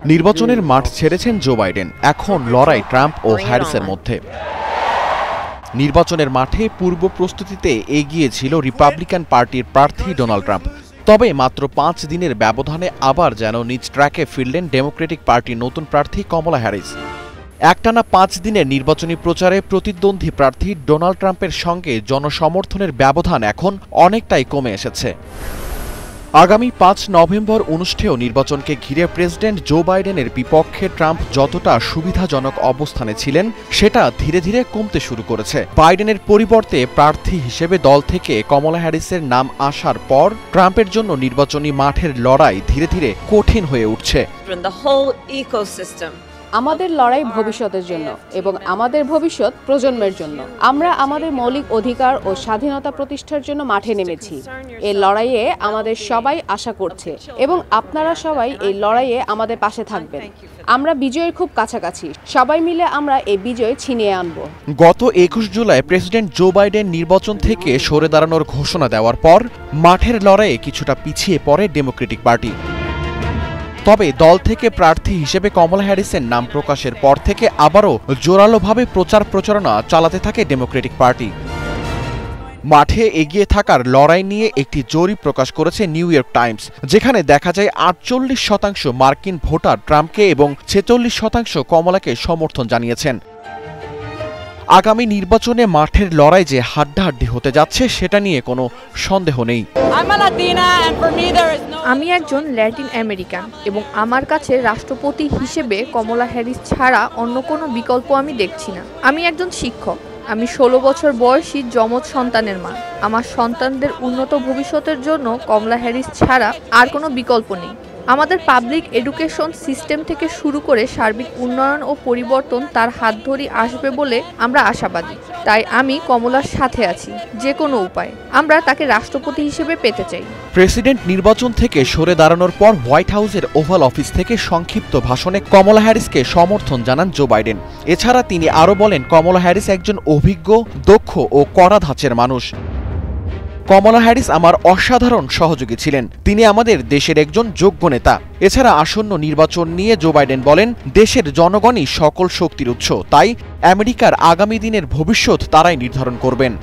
নির্বাচনের মাঠ ছেড়েছেন জো বাইডেন। এখন লড়াই ট্রাম্প ও হ্যারিসের মধ্যে। নির্বাচনের মাঠে পূর্ব প্রস্তুতিতে এগিয়ে ছিল রিপাবলিকান পার্টির প্রার্থী ডোনাল্ড ট্রাম্প। তবে মাত্র ৫ দিনের ব্যবধানে আবার যেন নিজ ট্র্যাকে ফিরলেন ডেমোক্রেটিক পার্টির নতুন প্রার্থী কমলা হ্যারিস। একটানা ৫ দিনের নির্বাচনী প্রচারে প্রতিদ্বন্দ্বী প্রার্থী ডোনাল্ড ট্রাম্পের সঙ্গে জনসমর্থনের ব্যবধান এখন অনেকটাই কমে এসেছে। আগামী ৫ নভেম্বর অনুষ্ঠেয় নির্বাচনকে ঘিরে প্রেসিডেন্ট জো বাইডেনের বিপক্ষে ট্রাম্প যতটা সুবিধাজনক অবস্থানে ছিলেন সেটা ধীরে ধীরে কমতে শুরু করেছে। বাইডেনের পরিবর্তে প্রার্থী হিসেবে দল থেকে কমলা হ্যারিসের নাম আসার পর ট্রাম্পের জন্য নির্বাচনী মাঠের লড়াই ধীরে ধীরে কঠিন হয়ে উঠছে। আমাদের লড়াই ভবিষ্যতের জন্য এবং আমাদের ভবিষ্যৎ প্রজন্মের জন্য। আমরা আমাদের মৌলিক অধিকার ও স্বাধীনতা প্রতিষ্ঠার জন্য মাঠে নেমেছি। এই লড়াইয়ে আমাদের সবাই আশা করছে এবং আপনারা সবাই এই লড়াইয়ে আমাদের পাশে থাকবেন। আমরা বিজয়ের খুব কাছাকাছি। সবাই মিলে আমরা এই বিজয় ছিনিয়ে আনব। গত ২১ জুলাই প্রেসিডেন্ট জো বাইডেন নির্বাচন থেকে সরে দাঁড়ানোর ঘোষণা দেওয়ার পর মাঠের লড়াইয়ে কিছুটা পিছিয়ে পড়ে ডেমোক্রেটিক পার্টি। তবে দল থেকে প্রার্থী হিসেবে কমলা হ্যারিসের নাম প্রকাশের পর থেকে আবারও জোরালোভাবে প্রচারণা চালাতে থাকে ডেমোক্রেটিক পার্টি। মাঠে এগিয়ে থাকার লড়াই নিয়ে একটি জরিপ প্রকাশ করেছে নিউ ইয়র্ক টাইমস, যেখানে দেখা যায় ৪৮% মার্কিন ভোটার ট্রাম্পকে এবং ৪৬% কমলাকে সমর্থন জানিয়েছেন। আগামী নির্বাচনে মাঠের লড়াই যে হাড্ডাহাড্ডি হতে যাচ্ছে সেটা নিয়ে কোনো সন্দেহ নেই। আমি একজন ল্যাটিন আমেরিকান এবং আমার কাছে রাষ্ট্রপতি হিসেবে কমলা হ্যারিস ছাড়া অন্য কোনো বিকল্প আমি দেখছি না। আমি একজন শিক্ষক। আমি ১৬ বছর বয়সী যমজ সন্তানের মা। আমার সন্তানদের উন্নত ভবিষ্যতের জন্য কমলা হ্যারিস ছাড়া আর কোনো বিকল্প নেই। আমাদের পাবলিক এডুকেশন সিস্টেম থেকে শুরু করে সার্বিক উন্নয়ন ও পরিবর্তন তার হাত ধরেই আসবে বলে আমরা আশাবাদী। তাই আমি কমলার সাথে আছি যে কোনো উপায়। আমরা তাকে রাষ্ট্রপতি হিসেবে পেতে চাই। প্রেসিডেন্ট নির্বাচন থেকে সরে দাঁড়ানোর পর হোয়াইট হাউসের ওভাল অফিস থেকে সংক্ষিপ্ত ভাষণে কমলা হ্যারিসকে সমর্থন জানান জো বাইডেন। এছাড়া তিনি আরও বলেন, কমলা হ্যারিস একজন অভিজ্ঞ, দক্ষ ও কড়া ধাঁচের মানুষ। কমলা হ্যারিস আমার অসাধারণ সহযোগী ছিলেন। তিনি আমাদের দেশের একজন যোগ্য নেতা। এছাড়া আসন্ন নির্বাচন নিয়ে জো বাইডেন বলেন, দেশের জনগণই সকল শক্তির উৎস, তাই আমেরিকার আগামী দিনের ভবিষ্যৎ তারাই নির্ধারণ করবেন।